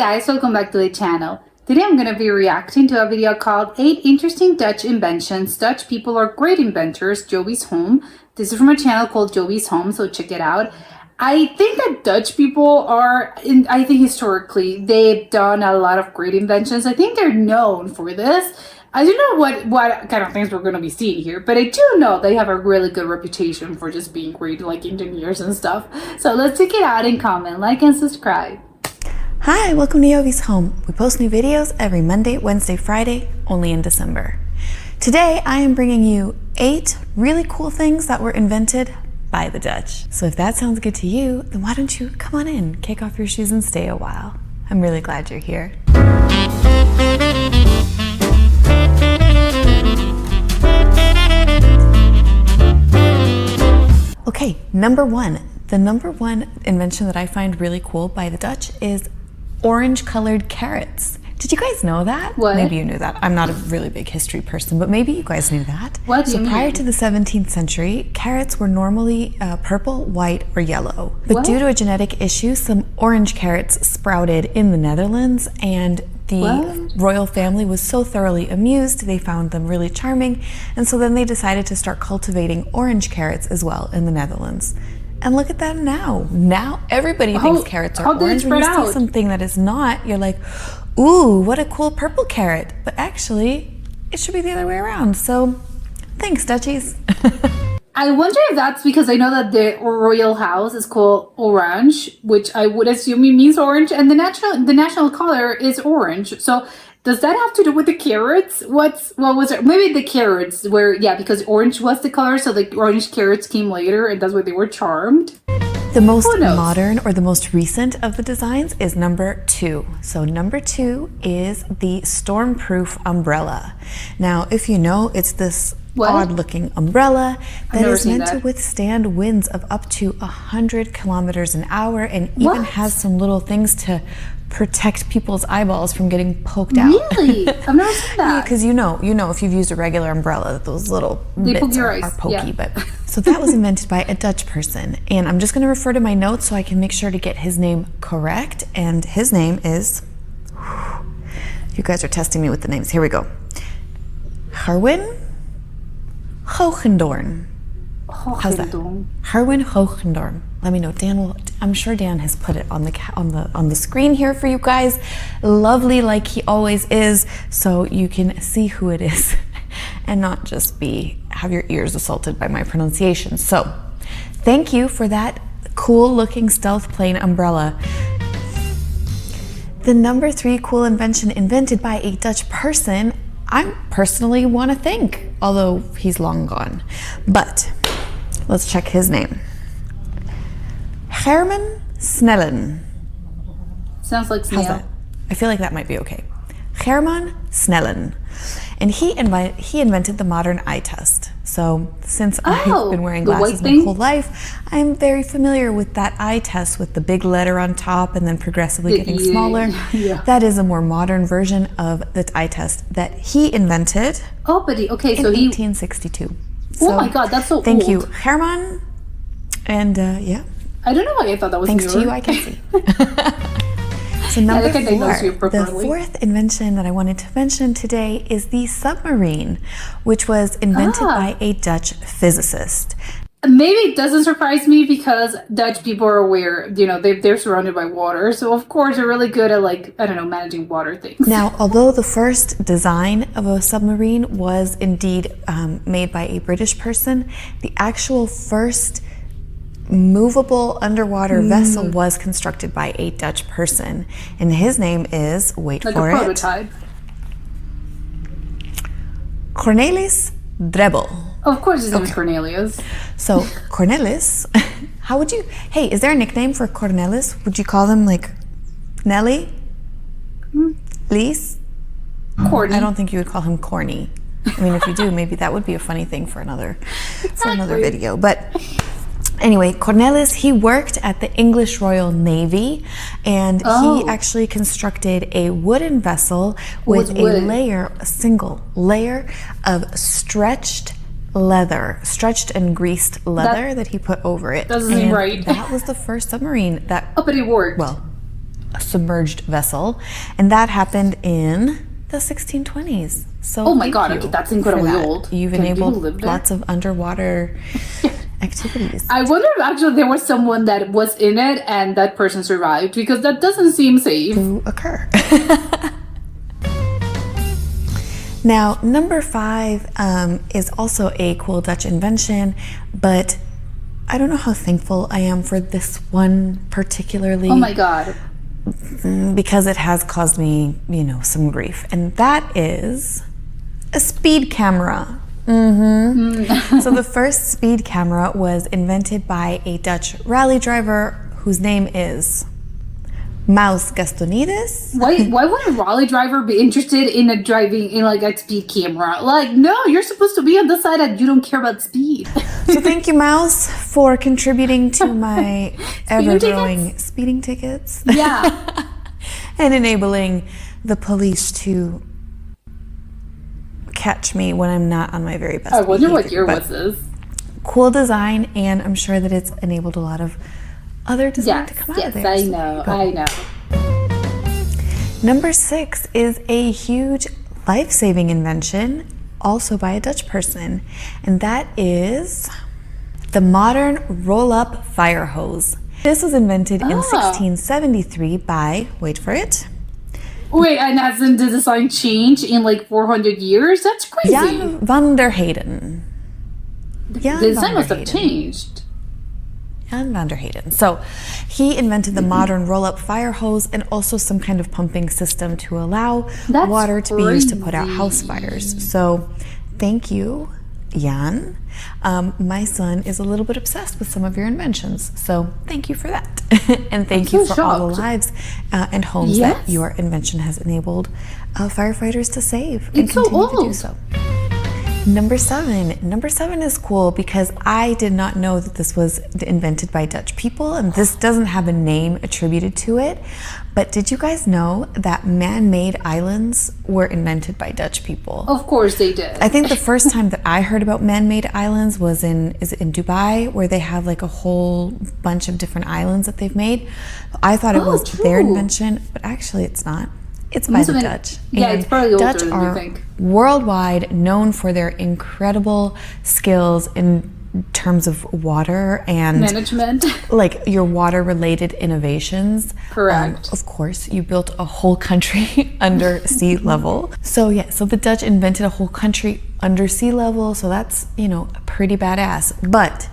guys, welcome back to the channel. Today I'm going to be reacting to a video called 8 Interesting Dutch Inventions. Dutch people are great inventors, Joey's Home. This is from a channel called Joey's Home, so check it out. I think that Dutch people are, I think historically, they've done a lot of great inventions. I think they're known for this. I don't know what kind of things we're going to be seeing here, but I do know they have a really good reputation for just being great like engineers and stuff. So let's check it out and comment, like, and subscribe. Hi, welcome to Joey's Home. We post new videos every Monday, Wednesday, Friday, only in December. Today, I am bringing you 8 really cool things that were invented by the Dutch. So if that sounds good to you, then why don't you come on in, kick off your shoes and stay a while. I'm really glad you're here. Okay, number 1. The number 1 invention that I find really cool by the Dutch is orange colored carrots. Did you guys know that? What? Maybe you knew that. I'm not a really big history person, but maybe you guys knew that. What do you mean? Prior to the 17th century, carrots were normally purple, white, or yellow. But due to a genetic issue, some orange carrots sprouted in the Netherlands, and the royal family was so thoroughly amused, they found them really charming, and so then they decided to start cultivating orange carrots as well in the Netherlands. And look at that now. Now everybody thinks carrots are orange. When you see something that is not, you're like, ooh, what a cool purple carrot. But actually, it should be the other way around. So thanks, Dutchies. I wonder if that's because I know that the royal house is called orange, which I would assume it means orange, and the national color is orange. So does that have to do with the carrots? What was it? Maybe the carrots were, yeah, because orange was the color, so the orange carrots came later, and that's why they were charmed. The most modern or the most recent of the designs is number 2. So number 2 is the stormproof umbrella. Now, if you know, it's this odd-looking umbrella that is meant to withstand winds of up to 100 kilometers an hour, and even has some little things to protect people's eyeballs from getting poked out. Really? I've never seen that. Because you know, if you've used a regular umbrella, those little bits are pokey. But so that was invented by a Dutch person, and I'm just going to refer to my notes so I can make sure to get his name correct. And his name is, you guys are testing me with the names. Here we go. Herwin Hogendoorn. How's that? Herwin Hogendoorn. Let me know. Dan will. I'm sure Dan has put it on the screen here for you guys. Lovely, like he always is, so you can see who it is, and not just have your ears assaulted by my pronunciation. So, thank you for that cool-looking stealth plane umbrella. The number 3 cool invention invented by a Dutch person, I personally want to thank, although he's long gone. But let's check his name. Herman Snellen. Sounds like snail. How's that? I feel like that might be okay. Herman Snellen. And he invented the modern eye test. So since I've been wearing glasses my whole life, I'm very familiar with that eye test with the big letter on top and then progressively getting smaller. That is a more modern version of the eye test that he invented in 1862. Oh my God, that's so old. Thank you, Herman. And yeah. I don't know why I thought that was Thanks to you, I can see. So number 4, the 4th invention that I wanted to mention today is the submarine, which was invented by a Dutch physicist. Maybe it doesn't surprise me because Dutch people are aware, they're surrounded by water. So of course they're really good at, like, I don't know, managing water things. Now, although the first design of a submarine was indeed made by a British person, the actual first movable underwater vessel was constructed by a Dutch person, and his name is, wait for it, prototype. Cornelis Drebbel. Of course his name is Cornelius. So Cornelis, how would you, hey, is there a nickname for Cornelis? Would you call them like Nelly? Lise? Corny. I don't think you would call him corny. I mean, if you do, maybe that would be a funny thing for another video. But anyway, Cornelis, he worked at the English Royal Navy, and he actually constructed a wooden vessel with a single layer of stretched and greased leather that he put over it. Doesn't seem right. That was the first submarine that... Oh, but it worked. Well, submerged vessel, and that happened in the 1620s. So oh my god, okay, that's incredibly old. You've enabled lots of underwater activities. I wonder if actually there was someone that was in it and that person survived, because that doesn't seem safe to occur. Now, number 5 is also a cool Dutch invention, but I don't know how thankful I am for this one particularly. Oh my god. Because it has caused me, some grief. And that is a speed camera. So the first speed camera was invented by a Dutch rally driver whose name is Maus Gastonides. Why would a rally driver be interested in driving in like a speed camera? Like, no, you're supposed to be on the side that you don't care about speed. So thank you, Maus, for contributing to my ever-growing speeding tickets. Yeah. And enabling the police to catch me when I'm not on my very best I wonder behavior. what year was this. Cool design, and I'm sure that it's enabled a lot of other design to come out of there. Yes, I know. Number 6 is a huge life-saving invention, also by a Dutch person, and that is the modern roll-up fire hose. This was invented in 1673 by, wait for it. Wait, and hasn't the design changed in like 400 years? That's crazy. Jan van der Heyden. The design must have changed. Jan van der Heyden. So he invented the modern roll-up fire hose and also some kind of pumping system to allow water to be used to put out house fires. So thank you, Jan. My son is a little bit obsessed with some of your inventions, so thank you for that. And thank you for all the lives and homes that your invention has enabled firefighters to save and continue to do so. Number 7. Number 7 is cool because I did not know that this was invented by Dutch people, and this doesn't have a name attributed to it. But did you guys know that man-made islands were invented by Dutch people? Of course they did. I think the first time that I heard about man-made islands was in Dubai, where they have like a whole bunch of different islands that they've made. I thought it was their invention, but actually it's not. It's by the Dutch. Yeah, and it's probably older Dutch than are you think. Worldwide known for their incredible skills in terms of water and management, like your water related innovations. Correct. Of course, you built a whole country under sea level. So so the Dutch invented a whole country under sea level. So that's, pretty badass. But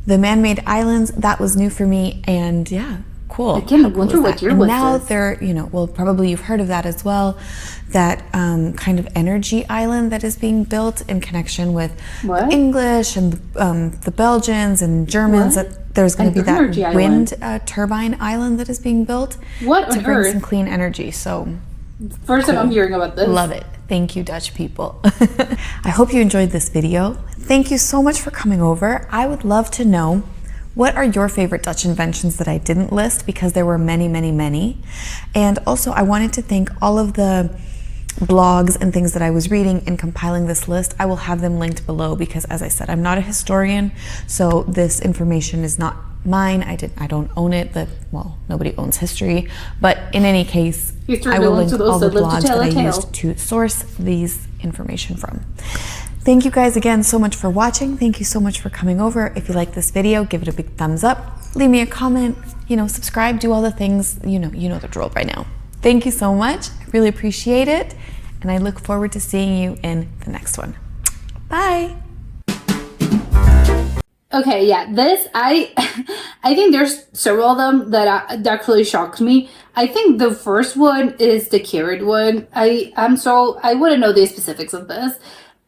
the man-made islands, that was new for me. And yeah, cool. I can't wonder what year was now this. they're, well, probably you've heard of that as well. That kind of energy island that is being built in connection with English and the Belgians and Germans. That there's going to be that wind turbine island that is being built to bring some clean energy. So first time I'm hearing about this. Love it. Thank you, Dutch people. I hope you enjoyed this video. Thank you so much for coming over. I would love to know, what are your favorite Dutch inventions that I didn't list, because there were many, many, many. And also I wanted to thank all of the blogs and things that I was reading in compiling this list. I will have them linked below because, as I said, I'm not a historian, so this information is not mine. I don't own it. Nobody owns history. But in any case, I will link all the blogs that I used to source these information from. Thank you guys again so much for watching. Thank you so much for coming over. If you like this video, give it a big thumbs up. Leave me a comment, subscribe, do all the things, you know the drill by now. Thank you so much. I really appreciate it. And I look forward to seeing you in the next one. Bye. Okay, yeah, I think there's several of them that actually shocked me. I think the first one is the carrot one. I want to know the specifics of this.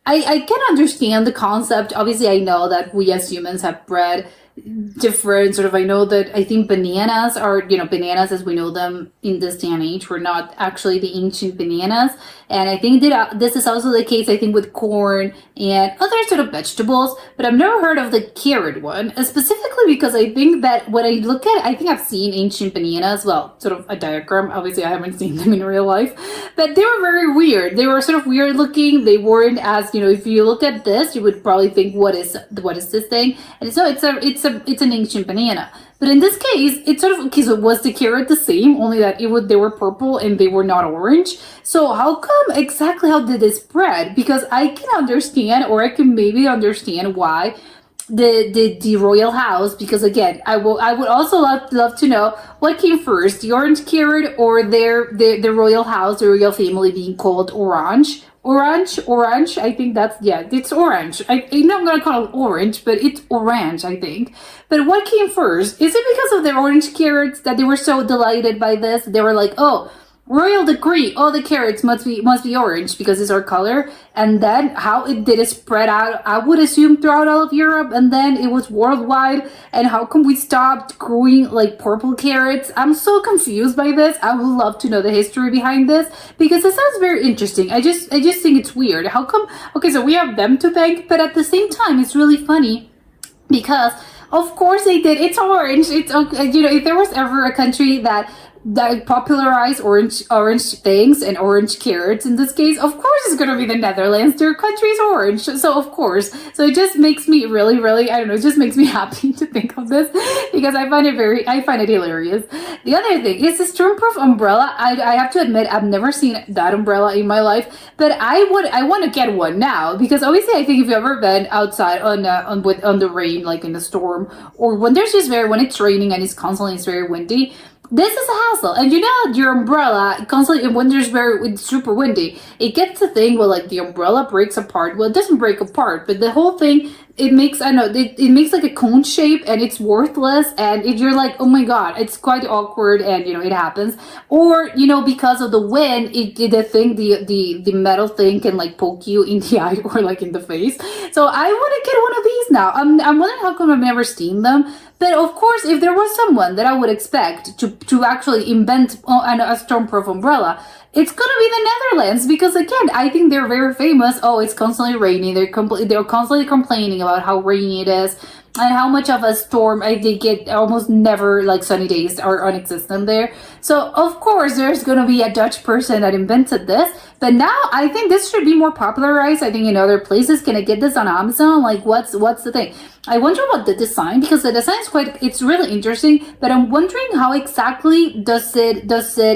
I can understand the concept. Obviously, I know that we as humans have bred different I know that I think bananas are, bananas as we know them in this day and age were not actually the ancient bananas. And I think that this is also the case, I think, with corn and other sort of vegetables, but I've never heard of the carrot one, specifically because I think that when I look at it, I think I've seen ancient bananas, well, sort of a diagram. Obviously, I haven't seen them in real life, but they were very weird. They were sort of weird looking. They weren't as, if you look at this, you would probably think, what is this thing? And so it's an ancient banana. But in this case, it's sort of, okay, so was the carrot the same, only that they were purple and they were not orange? So how come exactly how did this spread? Because I can understand, or I can maybe understand why the royal house, because again, I would also love to know what came first, the orange carrot or the royal house, the royal family being called orange. Orange. I think that's, yeah, it's orange. I know I'm gonna call it orange, but it's orange, I think. But what came first? Is it because of the orange carrots that they were so delighted by this? They were like, oh, royal decree, all the carrots must be orange because it's our color. And then how did it spread out? I would assume throughout all of Europe, and then it was worldwide. And how come we stopped growing like purple carrots? I'm so confused by this. I would love to know the history behind this because it sounds very interesting. I just think it's weird. How come? Okay, so we have them to thank, but at the same time, it's really funny because of course they did. It's orange. It's okay. If there was ever a country that popularized orange things and orange carrots in this case, of course it's going to be the Netherlands. Their country is orange, so of course. So it just makes me really, I don't know, it just makes me happy to think of this because I find it hilarious. The other thing is the stormproof umbrella. I have to admit, I've never seen that umbrella in my life, but I want to get one now because obviously I think if you've ever been outside on the rain, like in the storm, or when when it's raining and it's very windy, this is a hassle. And your umbrella constantly, when it's super windy, it gets a thing where like the umbrella breaks apart. Well, it doesn't break apart, but the whole thing, it makes like a cone shape and it's worthless. And you're like, oh my God, it's quite awkward. And it happens. Or, because of the wind, the metal thing can like poke you in the eye or like in the face. So I want to get one of these now. I'm wondering how come I've never seen them. But of course, if there was someone that I would expect to actually invent a stormproof umbrella, it's gonna be the Netherlands because again, I think they're very famous. Oh, it's constantly raining. They're constantly complaining about how rainy it is and how much of a storm they get. Almost never like sunny days are non-existent there. So of course, there's gonna be a Dutch person that invented this. But now I think this should be more popularized. I think in other places, can I get this on Amazon? Like, what's the thing? I wonder about the design because the design is it's really interesting. But I'm wondering how exactly does it?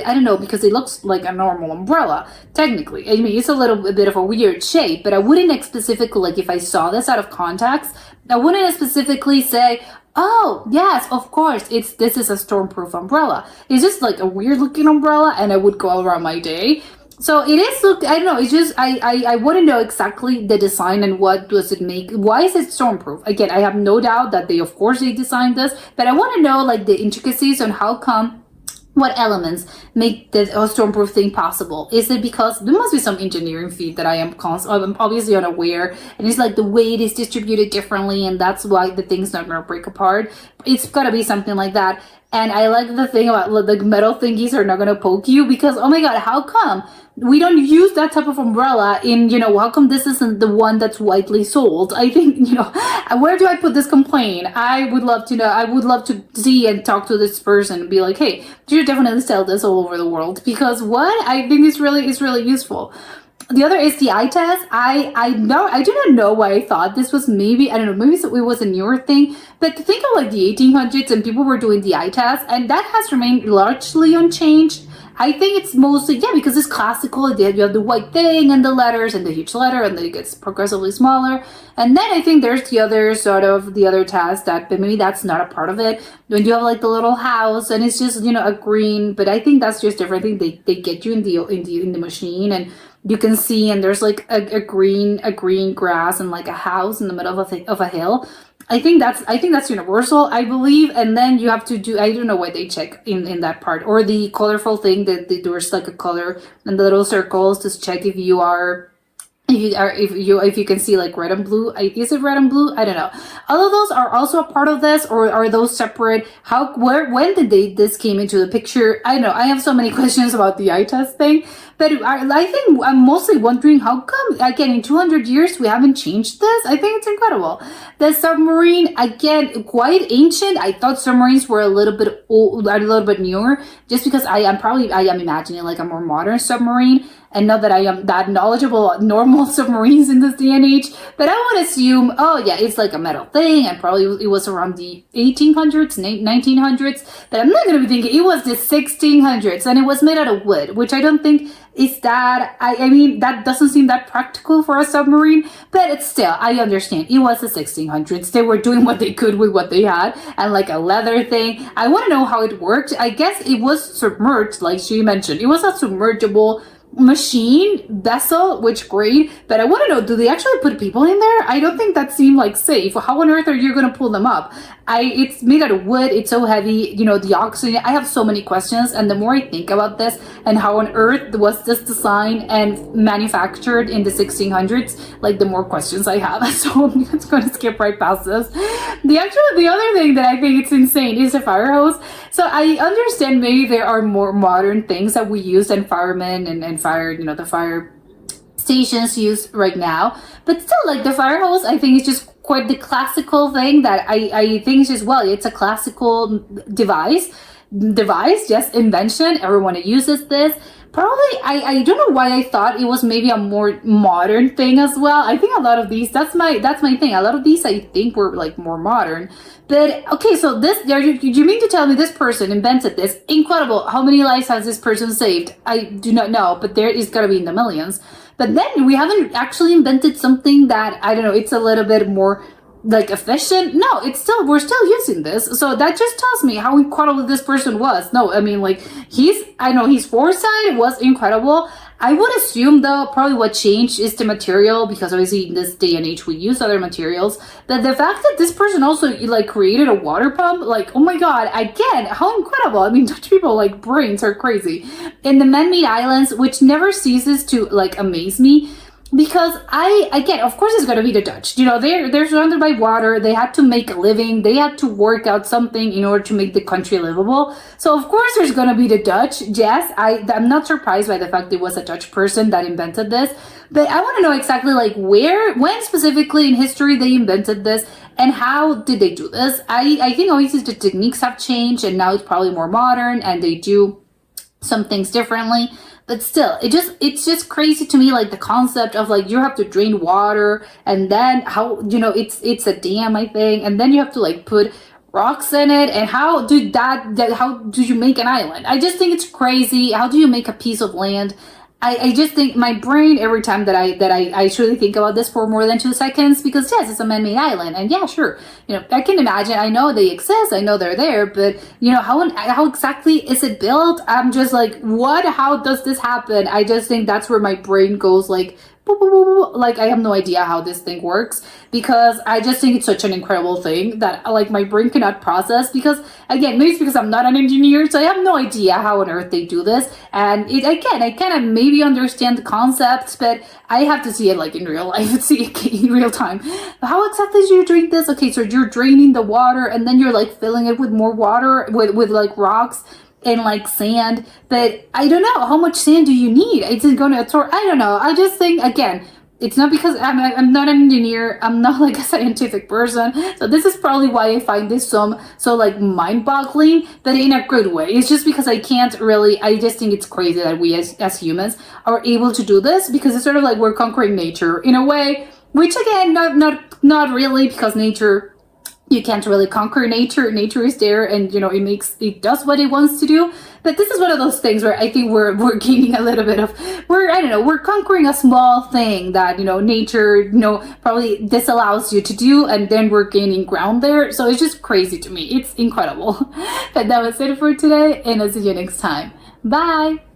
I don't know, because it looks like a normal umbrella technically. I mean, it's a little bit of a weird shape, but I wouldn't specifically, like if I saw this out of context, I wouldn't specifically say, oh yes, of course, this is a stormproof umbrella. It's just like a weird looking umbrella, and I would go around my day. So it is, look, I don't know, it's just, I want to know exactly the design and what does it make, why is it stormproof? Again, I have no doubt that of course they designed this, but I want to know like the intricacies on how come, what elements make the stormproof thing possible. Is it because there must be some engineering feat that I'm obviously unaware, and it's like the weight is distributed differently and that's why the thing's not going to break apart. It's got to be something like that. And I like the thing about the metal thingies are not going to poke you because, oh my God, how come we don't use that type of umbrella in, how come this isn't the one that's widely sold? I think, where do I put this complaint? I would love to know. I would love to see and talk to this person and be like, hey, you should definitely sell this all over the world because what? I think it's really useful. The other is the eye test. I do not know why I thought this was maybe it was a newer thing, but to think of like the 1800s and people were doing the eye test and that has remained largely unchanged. I think it's mostly, because it's classical. You have the white thing and the letters and the huge letter and then it gets progressively smaller. And then I think there's the other test but maybe that's not a part of it. When you have like the little house and it's just, a green, but I think that's just different thing. They get you in the machine and you can see, and there's like a green grass and like a house in the middle of a hill. I think that's universal, I believe. And then you have to do, I don't know what they check in that part, or the colorful thing that there's like a color and the little circles to check if you can see like red and blue. Is it red and blue? I don't know. All of those are also a part of this, or are those separate? When did this came into the picture? I don't know. I have so many questions about the eye test thing, but I think I'm mostly wondering how come again in 200 years we haven't changed this. I think it's incredible. The submarine, again, quite ancient. I thought submarines were a little bit old, a little bit newer, just because I am imagining like a more modern submarine. and not that I am that knowledgeable on normal submarines in this day and age, but I would assume, oh yeah, it's like a metal thing, and probably it was around the 1800s, 1900s, but I'm not going to be thinking it was the 1600s, and it was made out of wood, which I don't think is that, I mean, that doesn't seem that practical for a submarine, but it's still, I understand, it was the 1600s, they were doing what they could with what they had, and like a leather thing. I want to know how it worked. I guess it was submerged, like she mentioned, it was a submergible machine vessel, which great, but I want to know, do they actually put people in there? I don't think that seemed like safe. How on earth are you going to pull them up? It's made out of wood, it's so heavy, you know, the oxygen. I have so many questions, and the more I think about this and how on earth was this designed and manufactured in the 1600s, like the more questions I have. So I'm just going to skip right past this. The other thing that I think it's insane is the fire hose. So I understand maybe there are more modern things that we use than firemen and fire, you know, the fire stations use right now, but still, like the fire hose, I think is just quite the classical thing that I think is just, well, it's a classical device, yes, invention. Everyone uses this. Probably, I don't know why I thought it was maybe a more modern thing as well. I think a lot of these, that's my thing. A lot of these I think were like more modern. But okay, so this, you mean to tell me this person invented this? Incredible. How many lives has this person saved? I do not know, but there is gotta be in the millions. But then we haven't actually invented something that, I don't know, it's a little bit more like efficient. No, we're still using this. So that just tells me how incredible this person was. No, I mean, like his foresight was incredible. I would assume though, probably what changed is the material, because obviously in this day and age we use other materials. But the fact that this person also like created a water pump, like, oh my God, again, how incredible. I mean, Dutch people like brains are crazy. In the man-made islands, which never ceases to like amaze me, because again, of course it's going to be the Dutch, you know, they're surrounded by water, they had to make a living, they had to work out something in order to make the country livable. So of course there's going to be the Dutch. Yes, I'm not surprised by the fact it was a Dutch person that invented this, but I want to know exactly like when specifically in history they invented this, and how did they do this. I think obviously the techniques have changed, and now it's probably more modern, and they do some things differently. But still, it's just crazy to me, like the concept of like you have to drain water, and then how, you know, it's a dam, I think, and then you have to like put rocks in it, and how do you make an island? I just think it's crazy. How do you make a piece of land? I just think my brain, every time that I truly think about this for more than 2 seconds, because yes, it's a man-made island, and yeah, sure, you know, I can imagine, I know they exist, I know they're there, but you know, how exactly is it built? I'm just like, how does this happen? I just think that's where my brain goes like, boop, boop, boop, boop. Like I have no idea how this thing works, because I just think it's such an incredible thing that like my brain cannot process, because again, maybe it's because I'm not an engineer, so I have no idea how on earth they do this. And I kind of maybe understand the concepts, but I have to see it like in real life, see it in real time. How exactly do you drink this? Okay, so you're draining the water, and then you're like filling it with more water with like rocks and like sand, but I don't know, how much sand do you need? It's going to absorb, I don't know. I just think, again, it's not because I'm not an engineer, I'm not like a scientific person, so this is probably why I find this so like mind-boggling, but in a good way. It's just because I just think it's crazy that we as humans are able to do this, because it's sort of like we're conquering nature in a way, which again, not really, because nature, you can't really conquer nature. Nature is there, and you know, it does what it wants to do. But this is one of those things where I think we're gaining a little bit of, we're conquering a small thing that, you know, nature, you know, probably disallows you to do, and then we're gaining ground there. So it's just crazy to me. It's incredible. But that was it for today, and I'll see you next time. Bye.